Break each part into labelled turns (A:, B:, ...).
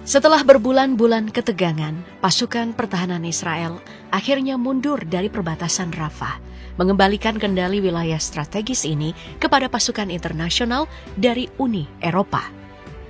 A: Setelah berbulan-bulan ketegangan, pasukan pertahanan Israel akhirnya mundur dari perbatasan Rafah, mengembalikan kendali wilayah strategis ini kepada pasukan internasional dari Uni Eropa.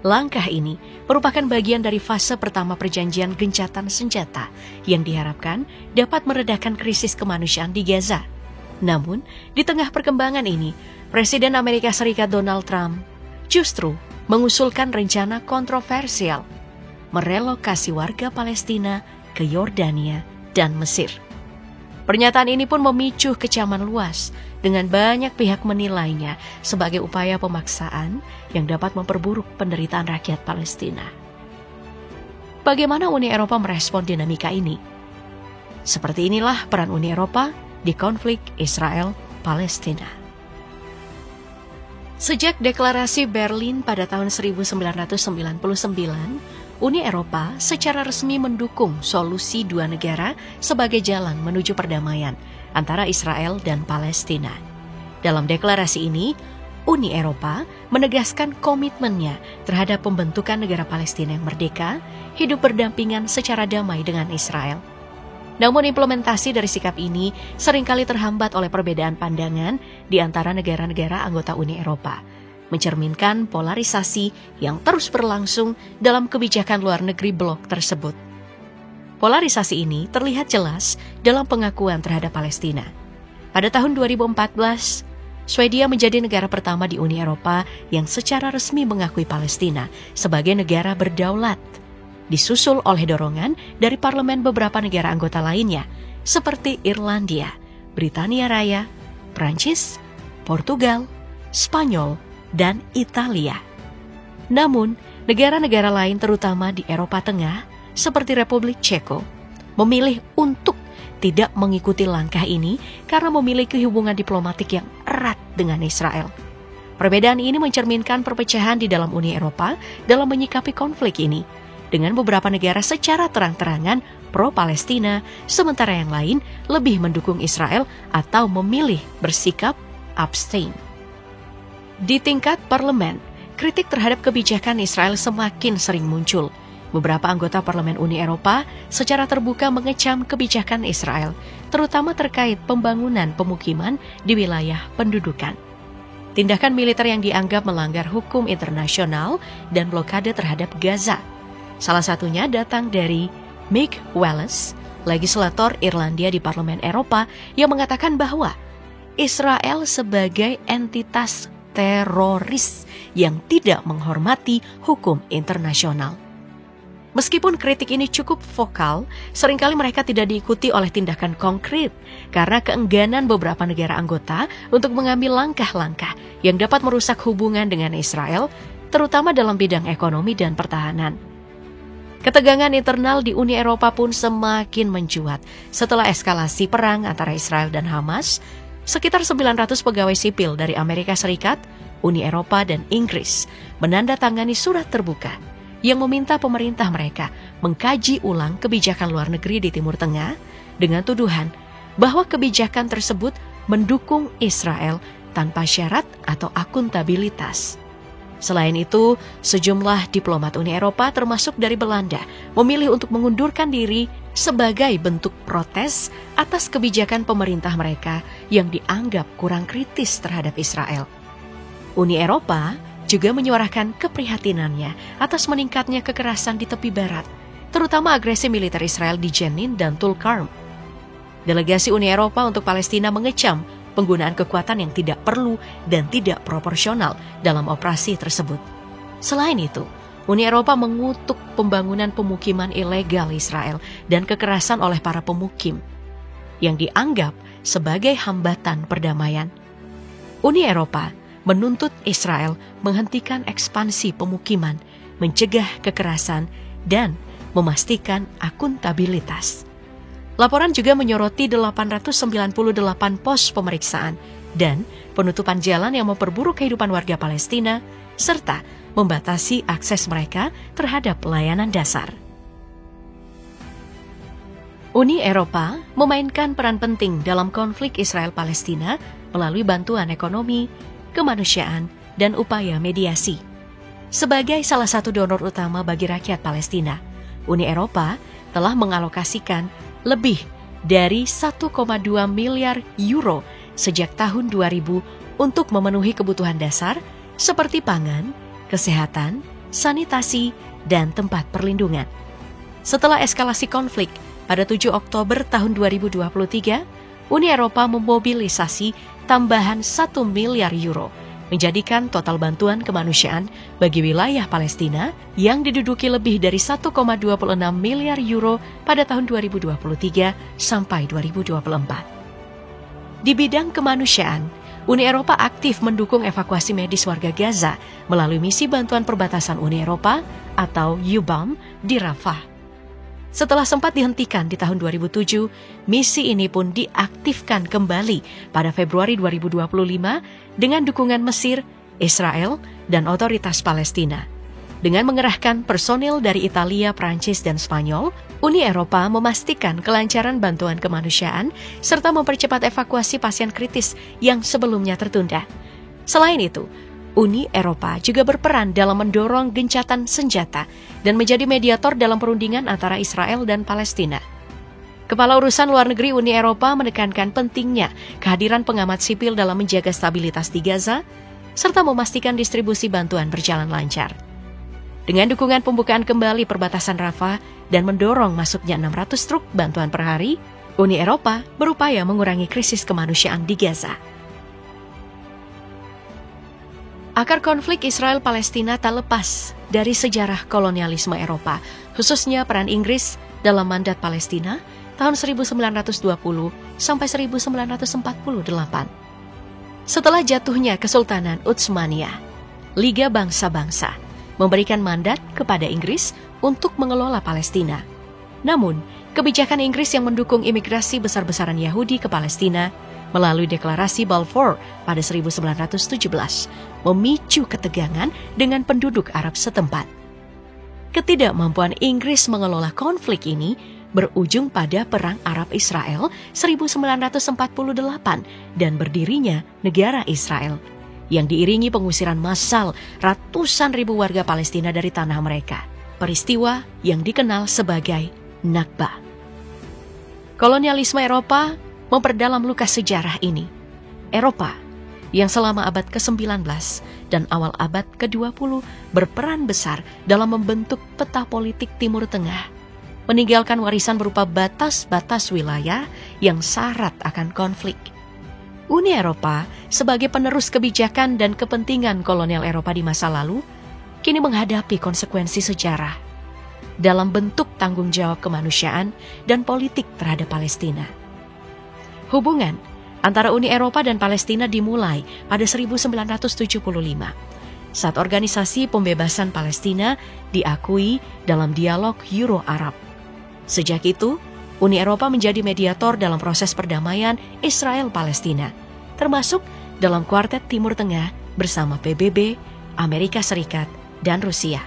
A: Langkah ini merupakan bagian dari fase pertama perjanjian gencatan senjata yang diharapkan dapat meredakan krisis kemanusiaan di Gaza. Namun, di tengah perkembangan ini, Presiden Amerika Serikat Donald Trump justru mengusulkan rencana kontroversial merelokasi warga Palestina ke Yordania dan Mesir. Pernyataan ini pun memicu kecaman luas dengan banyak pihak menilainya sebagai upaya pemaksaan yang dapat memperburuk penderitaan rakyat Palestina. Bagaimana Uni Eropa merespon dinamika ini? Seperti inilah peran Uni Eropa di konflik Israel-Palestina. Sejak deklarasi Berlin pada tahun 1999, Uni Eropa secara resmi mendukung solusi dua negara sebagai jalan menuju perdamaian antara Israel dan Palestina. Dalam deklarasi ini, Uni Eropa menegaskan komitmennya terhadap pembentukan negara Palestina yang merdeka, hidup berdampingan secara damai dengan Israel. Namun implementasi dari sikap ini seringkali terhambat oleh perbedaan pandangan di antara negara-negara anggota Uni Eropa, mencerminkan polarisasi yang terus berlangsung dalam kebijakan luar negeri blok tersebut. Polarisasi ini terlihat jelas dalam pengakuan terhadap Palestina. Pada tahun 2014, Swedia menjadi negara pertama di Uni Eropa yang secara resmi mengakui Palestina sebagai negara berdaulat, disusul oleh dorongan dari parlemen beberapa negara anggota lainnya, seperti Irlandia, Britania Raya, Prancis, Portugal, Spanyol, dan Italia. Namun, negara-negara lain terutama di Eropa Tengah, seperti Republik Ceko, memilih untuk tidak mengikuti langkah ini karena memiliki hubungan diplomatik yang erat dengan Israel. Perbedaan ini mencerminkan perpecahan di dalam Uni Eropa dalam menyikapi konflik ini, dengan beberapa negara secara terang-terangan pro-Palestina, sementara yang lain lebih mendukung Israel atau memilih bersikap abstain. Di tingkat parlemen, kritik terhadap kebijakan Israel semakin sering muncul. Beberapa anggota parlemen Uni Eropa secara terbuka mengecam kebijakan Israel, terutama terkait pembangunan pemukiman di wilayah pendudukan. Tindakan militer yang dianggap melanggar hukum internasional dan blokade terhadap Gaza. Salah satunya datang dari Mick Wallace, legislator Irlandia di Parlemen Eropa, yang mengatakan bahwa Israel sebagai entitas teroris yang tidak menghormati hukum internasional. Meskipun kritik ini cukup vokal, seringkali mereka tidak diikuti oleh tindakan konkret karena keengganan beberapa negara anggota untuk mengambil langkah-langkah yang dapat merusak hubungan dengan Israel, terutama dalam bidang ekonomi dan pertahanan. Ketegangan internal di Uni Eropa pun semakin mencuat setelah eskalasi perang antara Israel dan Hamas. Sekitar 900 pegawai sipil dari Amerika Serikat, Uni Eropa, dan Inggris menandatangani surat terbuka yang meminta pemerintah mereka mengkaji ulang kebijakan luar negeri di Timur Tengah dengan tuduhan bahwa kebijakan tersebut mendukung Israel tanpa syarat atau akuntabilitas. Selain itu, sejumlah diplomat Uni Eropa termasuk dari Belanda memilih untuk mengundurkan diri sebagai bentuk protes atas kebijakan pemerintah mereka yang dianggap kurang kritis terhadap Israel. Uni Eropa juga menyuarakan keprihatinannya atas meningkatnya kekerasan di tepi barat, terutama agresi militer Israel di Jenin dan Tulkarm. Delegasi Uni Eropa untuk Palestina mengecam penggunaan kekuatan yang tidak perlu dan tidak proporsional dalam operasi tersebut. Selain itu, Uni Eropa mengutuk pembangunan pemukiman ilegal Israel dan kekerasan oleh para pemukim yang dianggap sebagai hambatan perdamaian. Uni Eropa menuntut Israel menghentikan ekspansi pemukiman, mencegah kekerasan, dan memastikan akuntabilitas. Laporan juga menyoroti 898 pos pemeriksaan dan penutupan jalan yang memperburuk kehidupan warga Palestina, serta membatasi akses mereka terhadap layanan dasar. Uni Eropa memainkan peran penting dalam konflik Israel-Palestina melalui bantuan ekonomi, kemanusiaan, dan upaya mediasi. Sebagai salah satu donor utama bagi rakyat Palestina, Uni Eropa telah mengalokasikan lebih dari 1,2 miliar euro sejak tahun 2000 untuk memenuhi kebutuhan dasar seperti pangan, kesehatan, sanitasi, dan tempat perlindungan. Setelah eskalasi konflik pada 7 Oktober tahun 2023, Uni Eropa memobilisasi tambahan 1 miliar euro, menjadikan total bantuan kemanusiaan bagi wilayah Palestina yang diduduki lebih dari 1,26 miliar euro pada tahun 2023 sampai 2024. Di bidang kemanusiaan, Uni Eropa aktif mendukung evakuasi medis warga Gaza melalui misi bantuan perbatasan Uni Eropa atau UBAM di Rafah. Setelah sempat dihentikan di tahun 2007, misi ini pun diaktifkan kembali pada Februari 2025 dengan dukungan Mesir, Israel, dan otoritas Palestina. Dengan mengerahkan personil dari Italia, Prancis, dan Spanyol, Uni Eropa memastikan kelancaran bantuan kemanusiaan serta mempercepat evakuasi pasien kritis yang sebelumnya tertunda. Selain itu, Uni Eropa juga berperan dalam mendorong gencatan senjata dan menjadi mediator dalam perundingan antara Israel dan Palestina. Kepala Urusan Luar Negeri Uni Eropa menekankan pentingnya kehadiran pengamat sipil dalam menjaga stabilitas di Gaza, serta memastikan distribusi bantuan berjalan lancar. Dengan dukungan pembukaan kembali perbatasan Rafah dan mendorong masuknya 600 truk bantuan per hari, Uni Eropa berupaya mengurangi krisis kemanusiaan di Gaza. Akar konflik Israel-Palestina tak lepas dari sejarah kolonialisme Eropa, khususnya peran Inggris dalam mandat Palestina tahun 1920 sampai 1948. Setelah jatuhnya Kesultanan Utsmaniyah, Liga Bangsa-Bangsa memberikan mandat kepada Inggris untuk mengelola Palestina. Namun, kebijakan Inggris yang mendukung imigrasi besar-besaran Yahudi ke Palestina melalui deklarasi Balfour pada 1917 memicu ketegangan dengan penduduk Arab setempat. Ketidakmampuan Inggris mengelola konflik ini berujung pada Perang Arab-Israel 1948 dan berdirinya negara Israel, yang diiringi pengusiran massal ratusan ribu warga Palestina dari tanah mereka. Peristiwa yang dikenal sebagai Nakba. Kolonialisme Eropa memperdalam luka sejarah ini. Eropa yang selama abad ke-19 dan awal abad ke-20 berperan besar dalam membentuk peta politik Timur Tengah, meninggalkan warisan berupa batas-batas wilayah yang syarat akan konflik. Uni Eropa sebagai penerus kebijakan dan kepentingan kolonial Eropa di masa lalu, kini menghadapi konsekuensi sejarah dalam bentuk tanggung jawab kemanusiaan dan politik terhadap Palestina. Hubungan antara Uni Eropa dan Palestina dimulai pada 1975, saat Organisasi Pembebasan Palestina diakui dalam dialog Euro-Arab. Sejak itu, Uni Eropa menjadi mediator dalam proses perdamaian Israel-Palestina, termasuk dalam Kuartet Timur Tengah bersama PBB, Amerika Serikat, dan Rusia.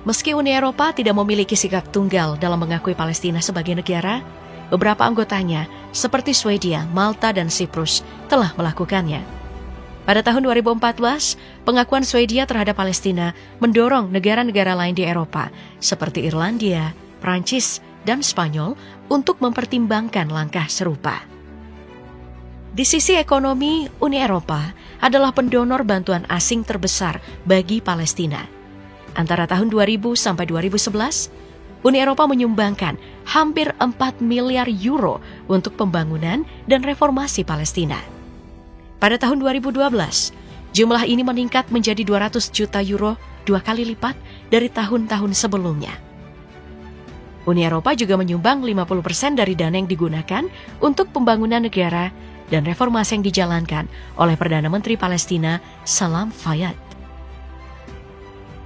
A: Meski Uni Eropa tidak memiliki sikap tunggal dalam mengakui Palestina sebagai negara, beberapa anggotanya seperti Swedia, Malta, dan Siprus telah melakukannya. Pada tahun 2014, pengakuan Swedia terhadap Palestina mendorong negara-negara lain di Eropa seperti Irlandia, Prancis, dan Spanyol untuk mempertimbangkan langkah serupa. Di sisi ekonomi, Uni Eropa adalah pendonor bantuan asing terbesar bagi Palestina. Antara tahun 2000 sampai 2011, Uni Eropa menyumbangkan hampir 4 miliar euro untuk pembangunan dan reformasi Palestina. Pada tahun 2012, jumlah ini meningkat menjadi 200 juta euro, 2 kali lipat dari tahun-tahun sebelumnya. Uni Eropa juga menyumbang 50% dari dana yang digunakan untuk pembangunan negara dan reformasi yang dijalankan oleh Perdana Menteri Palestina Salam Fayyad.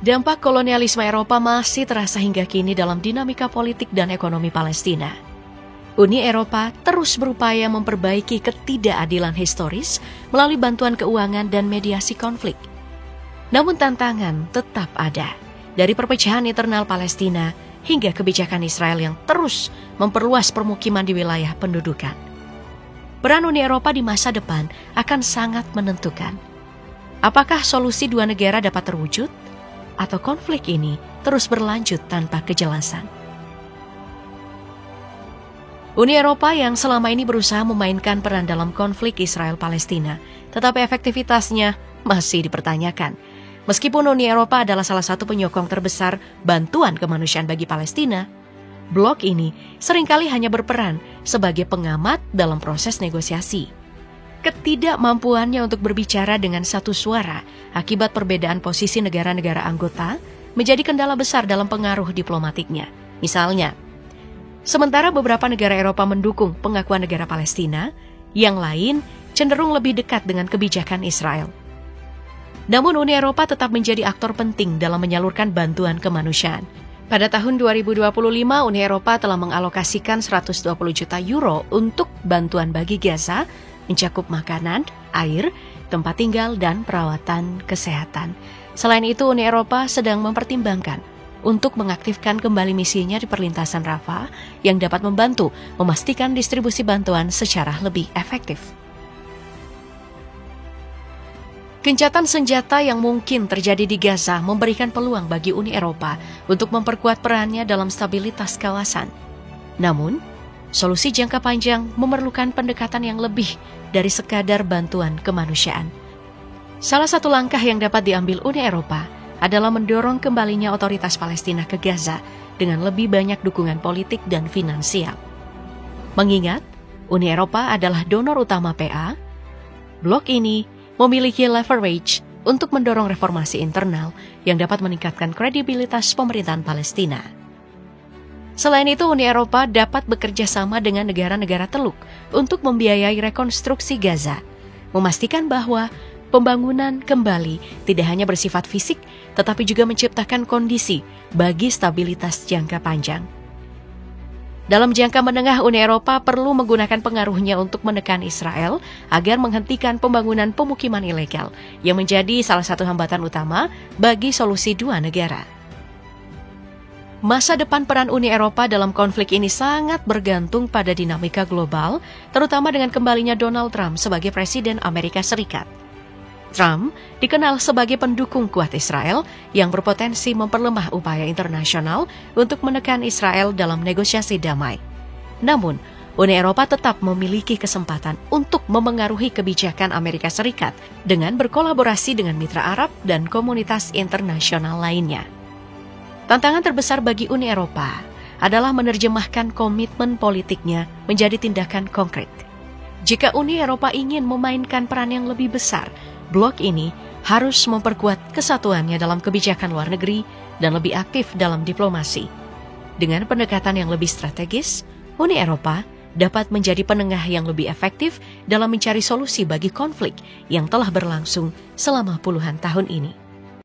A: Dampak kolonialisme Eropa masih terasa hingga kini dalam dinamika politik dan ekonomi Palestina. Uni Eropa terus berupaya memperbaiki ketidakadilan historis melalui bantuan keuangan dan mediasi konflik. Namun tantangan tetap ada, dari perpecahan internal Palestina hingga kebijakan Israel yang terus memperluas permukiman di wilayah pendudukan. Peran Uni Eropa di masa depan akan sangat menentukan. Apakah solusi dua negara dapat terwujud? Atau konflik ini terus berlanjut tanpa kejelasan? Uni Eropa yang selama ini berusaha memainkan peran dalam konflik Israel-Palestina, tetapi efektivitasnya masih dipertanyakan. Meskipun Uni Eropa adalah salah satu penyokong terbesar bantuan kemanusiaan bagi Palestina, blok ini seringkali hanya berperan sebagai pengamat dalam proses negosiasi. Ketidakmampuannya untuk berbicara dengan satu suara akibat perbedaan posisi negara-negara anggota menjadi kendala besar dalam pengaruh diplomatiknya. Misalnya, sementara beberapa negara Eropa mendukung pengakuan negara Palestina, yang lain cenderung lebih dekat dengan kebijakan Israel. Namun Uni Eropa tetap menjadi aktor penting dalam menyalurkan bantuan kemanusiaan. Pada tahun 2025, Uni Eropa telah mengalokasikan 120 juta euro untuk bantuan bagi Gaza, mencakup makanan, air, tempat tinggal, dan perawatan kesehatan. Selain itu, Uni Eropa sedang mempertimbangkan untuk mengaktifkan kembali misinya di perlintasan Rafah yang dapat membantu memastikan distribusi bantuan secara lebih efektif. Gencatan senjata yang mungkin terjadi di Gaza memberikan peluang bagi Uni Eropa untuk memperkuat perannya dalam stabilitas kawasan. Namun, solusi jangka panjang memerlukan pendekatan yang lebih dari sekadar bantuan kemanusiaan. Salah satu langkah yang dapat diambil Uni Eropa adalah mendorong kembalinya otoritas Palestina ke Gaza dengan lebih banyak dukungan politik dan finansial. Mengingat Uni Eropa adalah donor utama PA, blok ini memiliki leverage untuk mendorong reformasi internal yang dapat meningkatkan kredibilitas pemerintahan Palestina. Selain itu, Uni Eropa dapat bekerja sama dengan negara-negara Teluk untuk membiayai rekonstruksi Gaza, memastikan bahwa pembangunan kembali tidak hanya bersifat fisik, tetapi juga menciptakan kondisi bagi stabilitas jangka panjang. Dalam jangka menengah, Uni Eropa perlu menggunakan pengaruhnya untuk menekan Israel agar menghentikan pembangunan pemukiman ilegal yang menjadi salah satu hambatan utama bagi solusi dua negara. Masa depan peran Uni Eropa dalam konflik ini sangat bergantung pada dinamika global, terutama dengan kembalinya Donald Trump sebagai Presiden Amerika Serikat. Trump dikenal sebagai pendukung kuat Israel yang berpotensi memperlemah upaya internasional untuk menekan Israel dalam negosiasi damai. Namun, Uni Eropa tetap memiliki kesempatan untuk memengaruhi kebijakan Amerika Serikat dengan berkolaborasi dengan mitra Arab dan komunitas internasional lainnya. Tantangan terbesar bagi Uni Eropa adalah menerjemahkan komitmen politiknya menjadi tindakan konkret. Jika Uni Eropa ingin memainkan peran yang lebih besar, blok ini harus memperkuat kesatuannya dalam kebijakan luar negeri dan lebih aktif dalam diplomasi. Dengan pendekatan yang lebih strategis, Uni Eropa dapat menjadi penengah yang lebih efektif dalam mencari solusi bagi konflik yang telah berlangsung selama puluhan tahun ini.